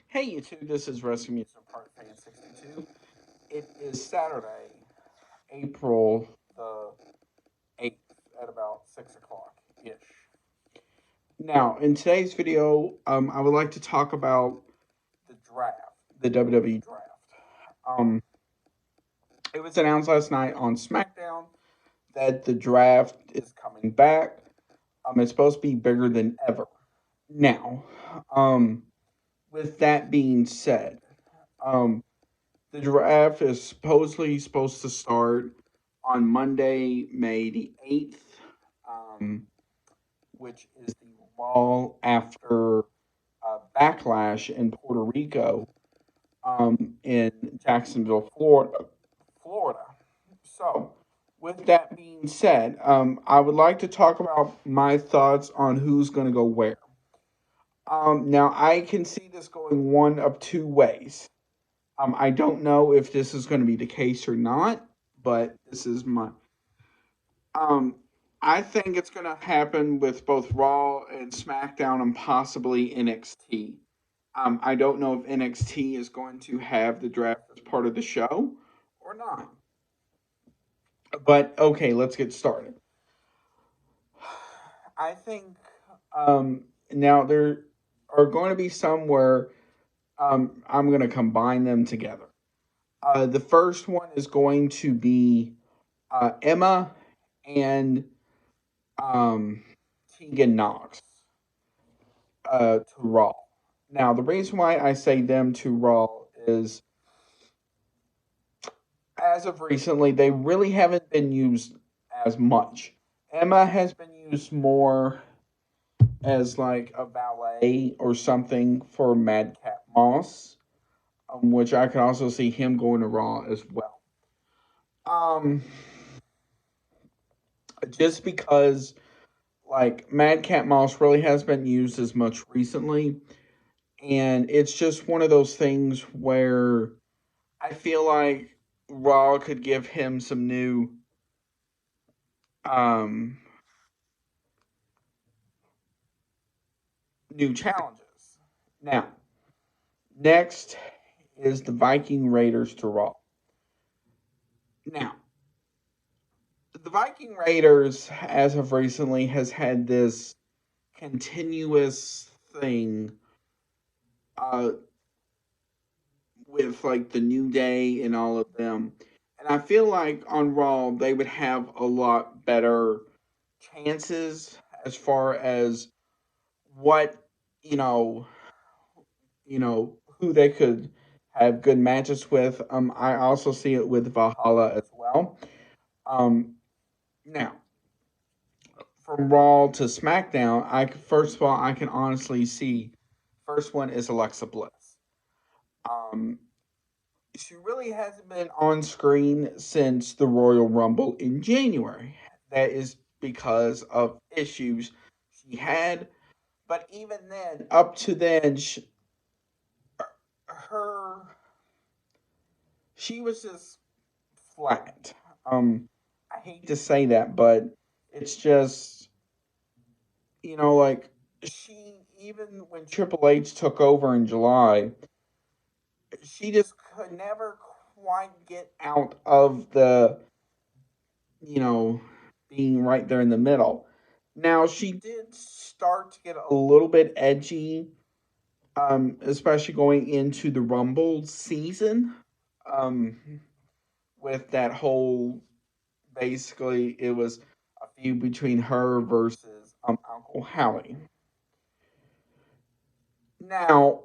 Hey YouTube, this is Rescue Music Park Fan 62. It is Saturday, April the 8th at about 6 o'clock ish. Now, in today's video, I would like to talk about the draft, the WWE draft. Um, it was announced last night on SmackDown that the draft is coming back. It's supposed to be bigger than ever. Now, um, with that being said, um, the draft is supposedly supposed to start on Monday, May the 8th, um, which is the Raw after Backlash in Puerto Rico, in Jacksonville, Florida. Florida. So, with that being said, I would like to talk about my thoughts on who's going to go where. Now, I can see this going one of two ways. I don't know if this is going to be the case or not, but this is my. Um, I think it's going to happen with both Raw and SmackDown and possibly NXT. I don't know if NXT is going to have the draft as part of the show or not. But okay, let's get started. I think now there are going to be some where I'm going to combine them together. The first one is going to be Emma and um, Tegan Knox to Raw. Now, the reason why I say them to Raw is, as of recently, they really haven't been used as much. Emma has been used more as like a valet or something for Madcap Moss, which I can also see him going to Raw as well. Um, just because like Madcap Moss really has been used as much recently, and it's just one of those things where I feel like Raw could give him some um new challenges. Now, next is the Viking Raiders to Raw. Now, the Viking Raiders, as of recently, has had this continuous thing uh, with like the New Day and all of them. And I feel like on Raw they would have a lot better chances as far as what you know, who they could have good matches with. I also see it with Valhalla as well. Um, Now from Raw to SmackDown, I first of all I can honestly see first one is Alexa Bliss. Um, she really hasn't been on screen since the Royal Rumble in January. That is because of issues she had. But even then, up to then, her she was just flat. I hate to say that, but it's just like she even when Triple H took over in July, she just could never quite get out of the you know, being right there in the middle. Now, she did start to get a little bit edgy, especially going into the Rumble season, um, with that whole basically, it was a feud between her versus Uncle Howie. Now,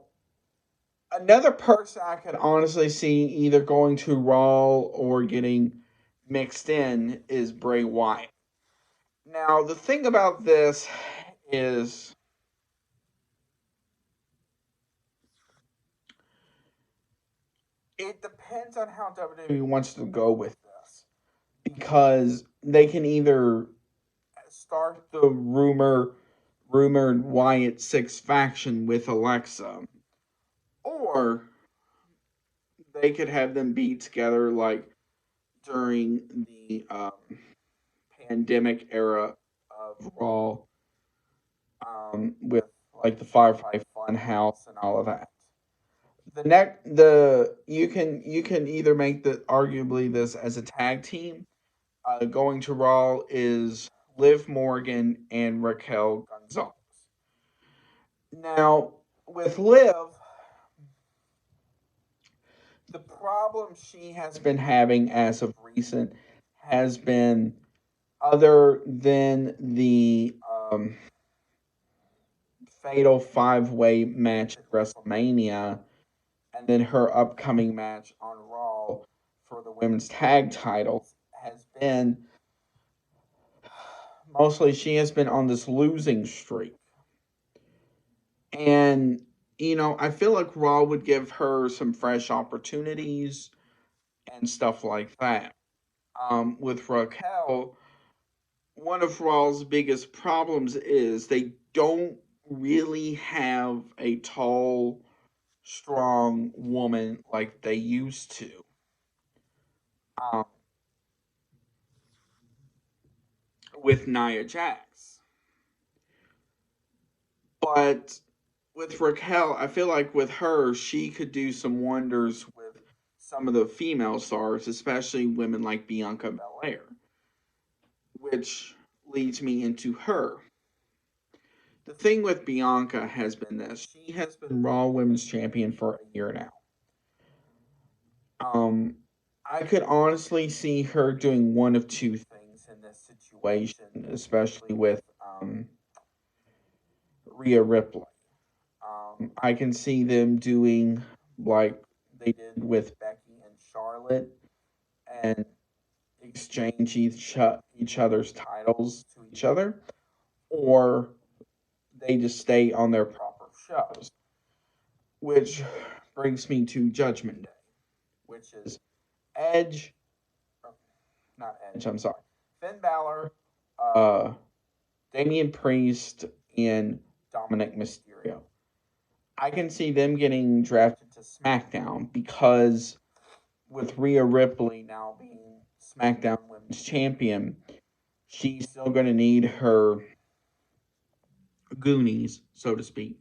another person I could honestly see either going to Raw or getting mixed in is Bray Wyatt. Now, the thing about this is it depends on how WWE wants to go with this because they can either start the rumored Wyatt Six faction with Alexa, or they could have them be together like during the pandemic era of Raw, with like the Firefly Funhouse and all of that. you can either make the arguably this as a tag team. Going to Raw is Liv Morgan and Raquel Gonzalez. Now, with Liv, the problem she has been having as of recent has been other than the fatal five-way match at WrestleMania and then her upcoming match on Raw for the women's tag titles has been mostly she has been on this losing streak. And, I feel like Raw would give her some fresh opportunities and stuff like that. With Raquel, one of Raw's biggest problems is they don't really have a tall, strong woman like they used to. Um, with Nia Jax. But with Raquel, I feel like with her, she could do some wonders with some of the female stars, especially women like Bianca Belair, which leads me into her. The thing with Bianca has been this: she has been Raw Women's Champion for a year now. I could honestly see her doing one of two things in this situation, especially with Rhea Ripley. I can see them doing like they did with Becky and Charlotte and exchange each other's titles to each other, or they just stay on their proper shows. Which brings me to Judgment Day, which is Edge, not Edge, I'm sorry, Finn Balor, Damian Priest, and Dominic Mysterio. I can see them getting drafted to SmackDown because with Rhea Ripley now being SmackDown Women's Champion, she's still going to need her Goonies, so to speak,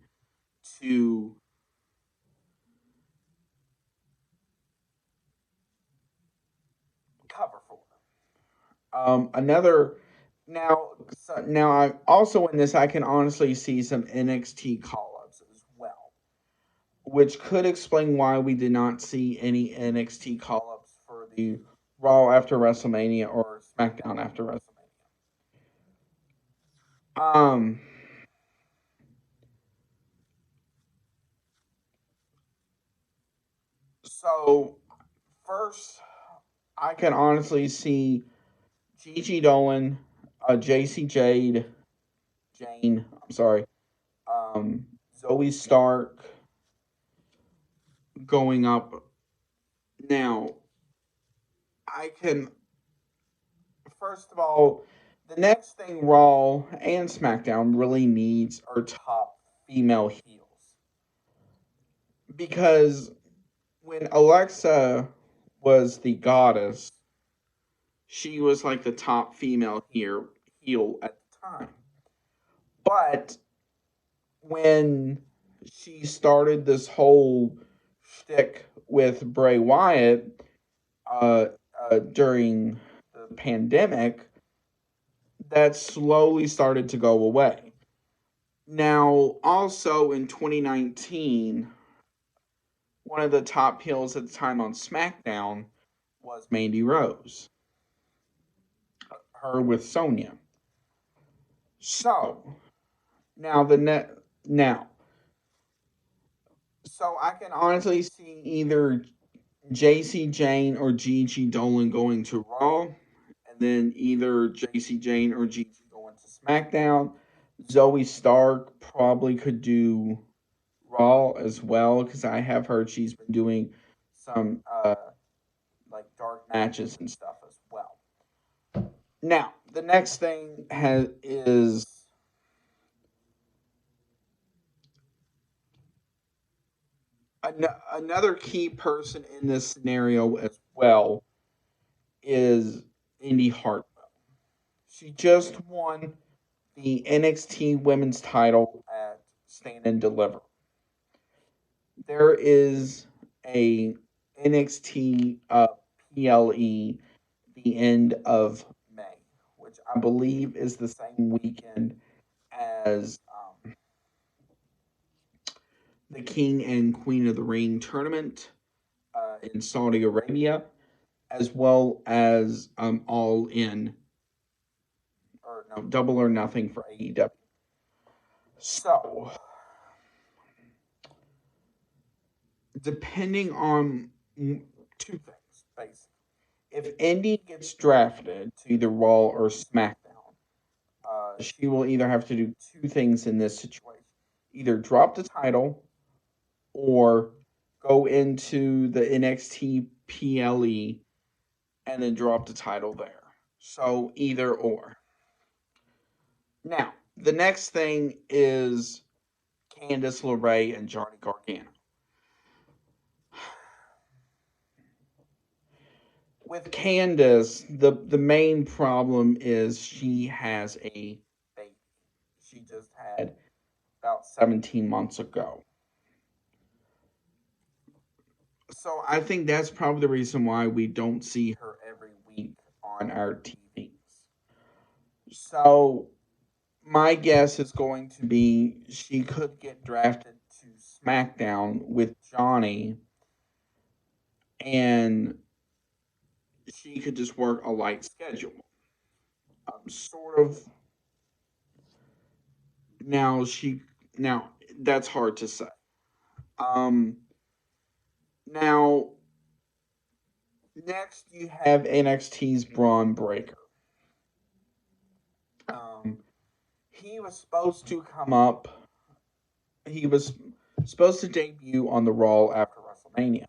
to cover for her. Now I also in this I can honestly see some NXT call-ups as well, which could explain why we did not see any NXT call-ups for the Raw after WrestleMania or SmackDown after WrestleMania. Um, so first, I can honestly see Gigi Dolan, JC Jane, I'm sorry, Zoe Stark going up. Now, I can, first of all, the next thing Raw and SmackDown really needs are top female heels. Because when Alexa was the goddess, she was like the top female heel at the time. But when she started this whole shtick with Bray Wyatt during the pandemic, that slowly started to go away. Now, also in 2019, one of the top heels at the time on SmackDown was Mandy Rose, her with Sonya. So now now, so I can honestly see either JC Jane or Gigi Dolan going to Raw, and then either JC Jane or Gigi going to SmackDown. Zoe Stark probably could do Raw as well because I have heard she's been doing some like dark matches and stuff as well. Now the next thing is another key person in this scenario as well is Indy Hartwell. She just won the NXT Women's title at Stand and Deliver. there is a NXT PLE the end of May, which I believe is the same weekend as the King and Queen of the Ring tournament in Saudi Arabia, as well as All In, or no, Double or Nothing for AEW. So, depending on two things, basically. If Indy gets drafted to either Raw or SmackDown, she will either have to do two things in this situation: either drop the title or go into the NXT PLE and then drop the title there. So either or. Now, the next thing is Candice LeRae and Johnny Gargano. With Candice, the main problem is she has a baby. She just had about 17 months ago. So I think that's probably the reason why we don't see her every week on our TVs. So my guess is going to be she could get drafted to SmackDown with Johnny, and she could just work a light schedule. Sort of. Now now that's hard to say. Um, Now next you have NXT's Braun Breaker. He was supposed to come up. He was supposed to debut on the Raw after WrestleMania,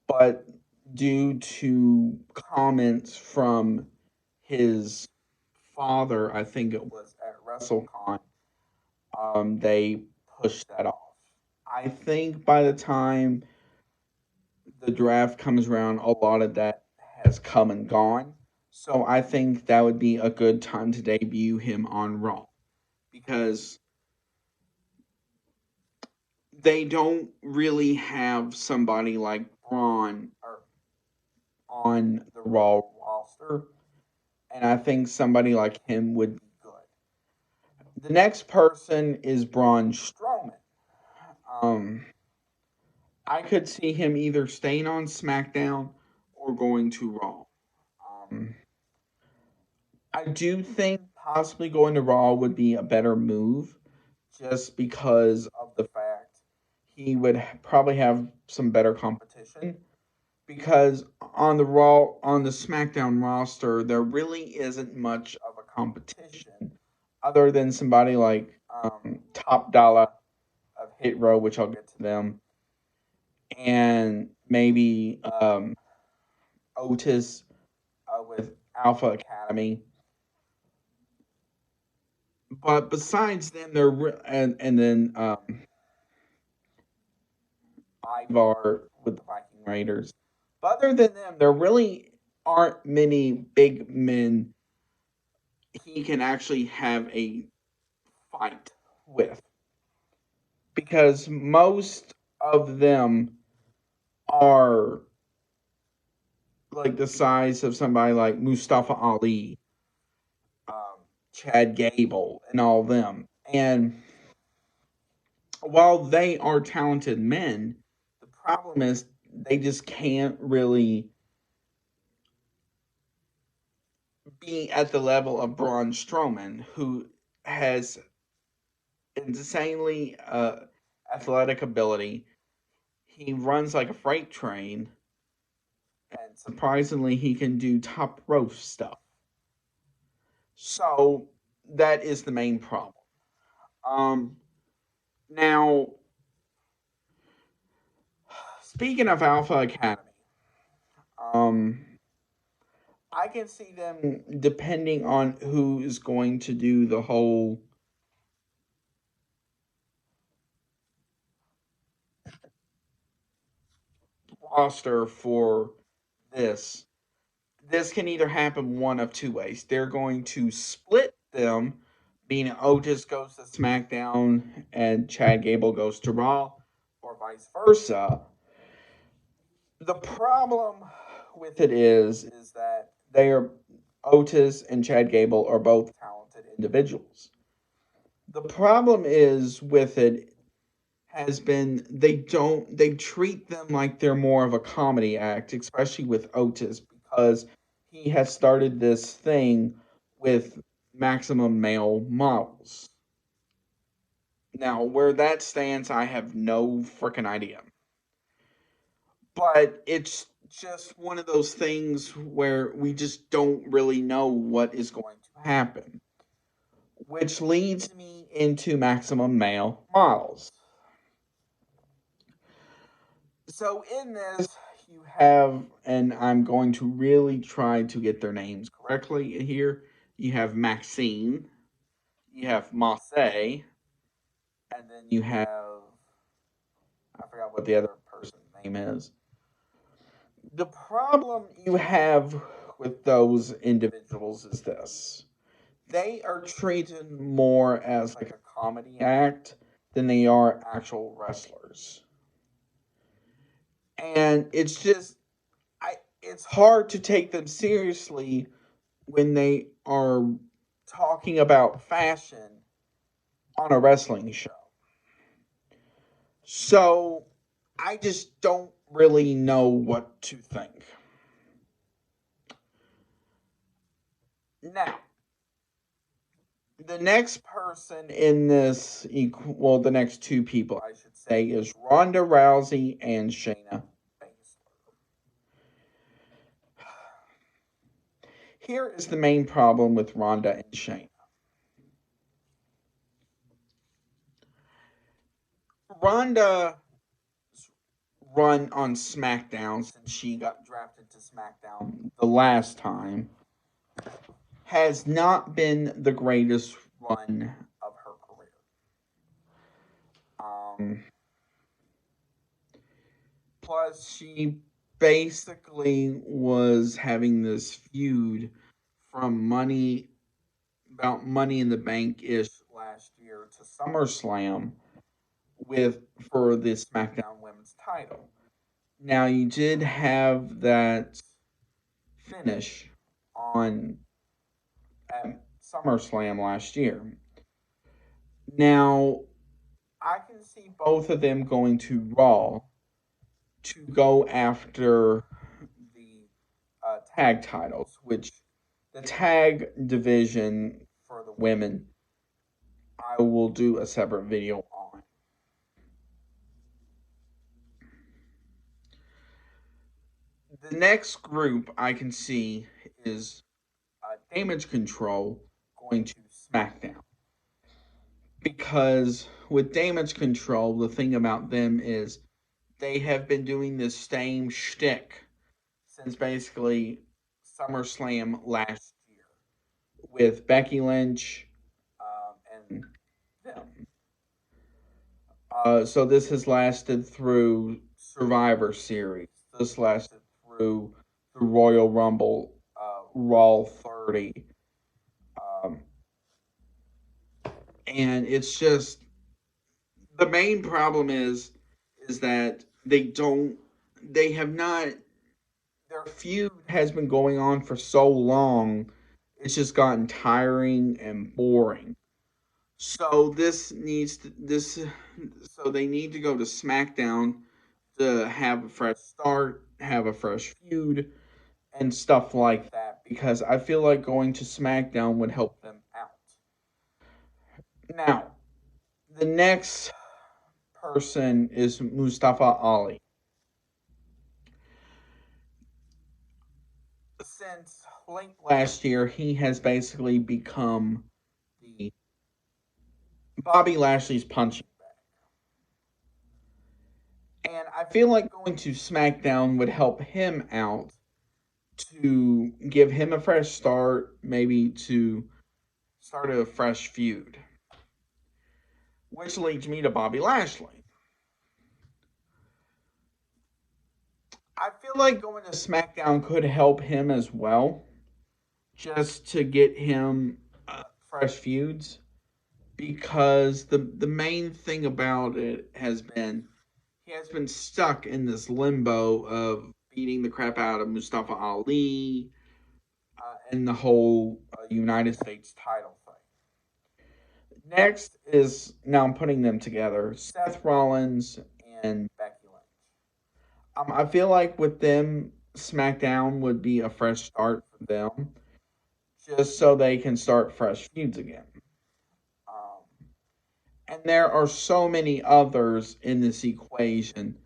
but due to comments from his father, I think it was at WrestleCon, they pushed that off. I think by the time the draft comes around, a lot of that has come and gone. So I think that would be a good time to debut him on Raw, because they don't really have somebody like Braun on the Raw roster, and I think somebody like him would be good. The next person is Braun Strowman. I could see him either staying on SmackDown or going to Raw. I do think possibly going to Raw would be a better move, just because of the fact he would probably have some better competition. Because on the SmackDown roster, there really isn't much of a competition other than somebody like Top Dollar of Hit Row, which I'll get to them, and maybe Otis with Alpha Academy. But besides them, and then Ivar with the Viking Raiders. But other than them, there really aren't many big men he can actually have a fight with, because most of them are like the size of somebody like Mustafa Ali, Chad Gable, and all them. And while they are talented men, the problem is they just can't really be at the level of Braun Strowman, who has insanely athletic ability. He runs like a freight train, and surprisingly, he can do top rope stuff. So that is the main problem. Now, speaking of Alpha Academy, I can see them, depending on who is going to do the whole roster for this. This can either happen one of two ways. They're going to split them, meaning Otis goes to SmackDown and Chad Gable goes to Raw, or vice versa. The problem with it is that they are Otis and Chad Gable are both talented individuals. The problem is with it has been they treat them like they're more of a comedy act, especially with Otis because he has started this thing with maximum male models. Now, where that stands, I have no freaking idea. But it's just one of those things where we just don't really know what is going to happen, which leads me into maximum male models. So in this, you have, and I'm going to really try to get their names correctly here. You have Maxine, you have Masse, and then you have, I forgot what the other person's name is. The problem you have with those individuals is this. They are treated more as like a comedy act than they are actual wrestlers. And it's just it's hard to take them seriously when they are talking about fashion on a wrestling show. So I just don't really know what to think. Now, the next person in this, well, the next two people, I should say, is Ronda Rousey and Shayna Baszler. Here is the main problem with Ronda and Shayna. Ronda run on SmackDown since she got drafted to SmackDown the last time has not been the greatest run of her career. Plus, she basically was having this feud from Money in the Bank ish last year to SummerSlam for the SmackDown Women's title. Now you did have that finish on at SummerSlam last year. Now I can see both of them going to Raw to go after the tag titles, which the tag division for the women I will do a separate video on. The next group I can see is Damage Control going to SmackDown. Because with Damage Control, the thing about them is they have been doing this same shtick since basically SummerSlam last year with Becky Lynch and them. So this has lasted through Survivor Series. This lasted through the Royal Rumble, Raw 30. And it's just the main problem is that they have not their feud has been going on for so long, it's just gotten tiring and boring. So so they need to go to SmackDown to have a fresh start, have a fresh feud, and stuff like that. Because I feel like going to SmackDown would help them out. Now, the next person is Mustafa Ali. Since late last year, he has basically become the Bobby Lashley's punching bag. And I feel like going to SmackDown would help him out to give him a fresh start, maybe to start a fresh feud. Which leads me to Bobby Lashley. I feel like going to SmackDown could help him as well, just to get him fresh feuds. Because the main thing about it has been he he has been stuck in this limbo of beating the crap out of Mustafa Ali and the whole United States title thing. Next is now I'm putting them together: Seth Rollins and Becky Lynch. I feel like with them, SmackDown would be a fresh start for them, just so they can start fresh feuds again. Um, and there are so many others in this equation.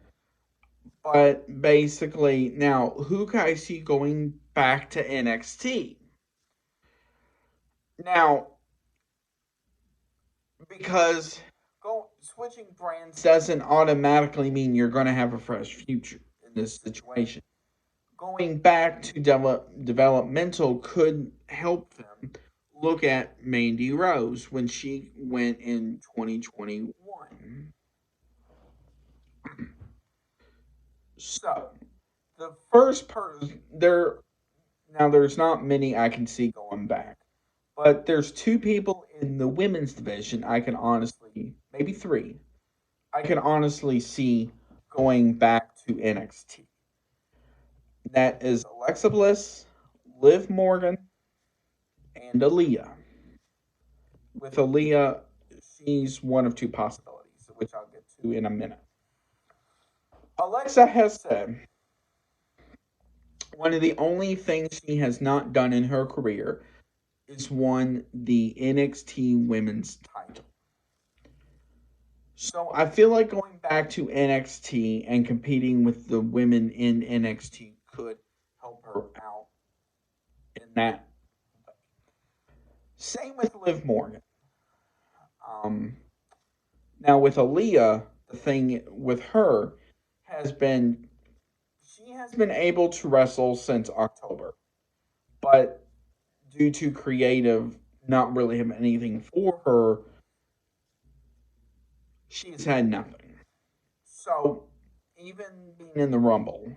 But basically, now who can I see going back to NXT? Now, because switching brands doesn't automatically mean you're going to have a fresh future in this situation. Going back to developmental could help them. Look at Mandy Rose when she went in 2021. So, the first person there's not many I can see going back. But there's two people in the women's division I can honestly, maybe three, I can honestly see going back to NXT. That is Alexa Bliss, Liv Morgan, and Aaliyah. With Aaliyah, she's one of two possibilities, which I'll get to in a minute. Alexa has said one of the only things she has not done in her career is won the NXT Women's title. So I feel like going back to NXT and competing with the women in NXT could help her out in that. Same with Liv Morgan. Um, Now with Aaliyah, the thing with her has been she has been able to wrestle since October, but due to creative not really having anything for her, she's had nothing. So even being in the Rumble,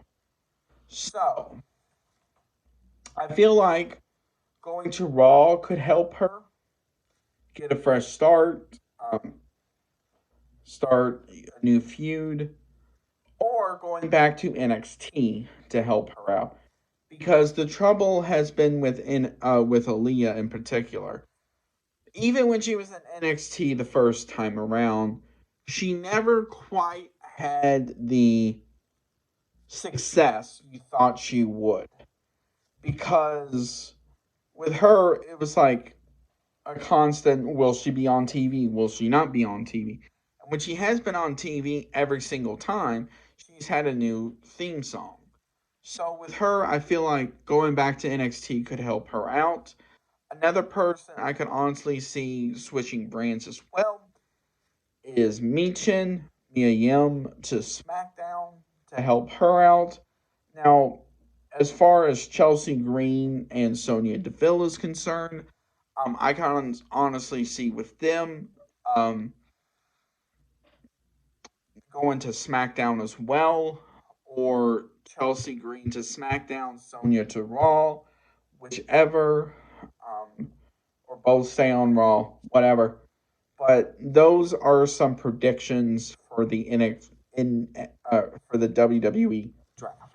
so I feel like going to Raw could help her get a fresh start, start a new feud, or going back to NXT to help her out. Because the trouble has been with Aaliyah in particular. Even when she was in NXT the first time around, she never quite had the success you thought she would. Because with her, it was like a constant, will she be on TV? Will she not be on TV? And when she has been on TV every single time, she's had a new theme song. So with her, I feel like going back to NXT could help her out. Another person I could honestly see switching brands as well is Michin, Mia Yim to SmackDown to help her out. Now, as far as Chelsea Green and Sonya Deville is concerned, I can honestly see with them um, going to SmackDown as well, or Chelsea Green to SmackDown, Sonya to Raw, whichever, or both stay on Raw, whatever. But those are some predictions for the for the WWE draft.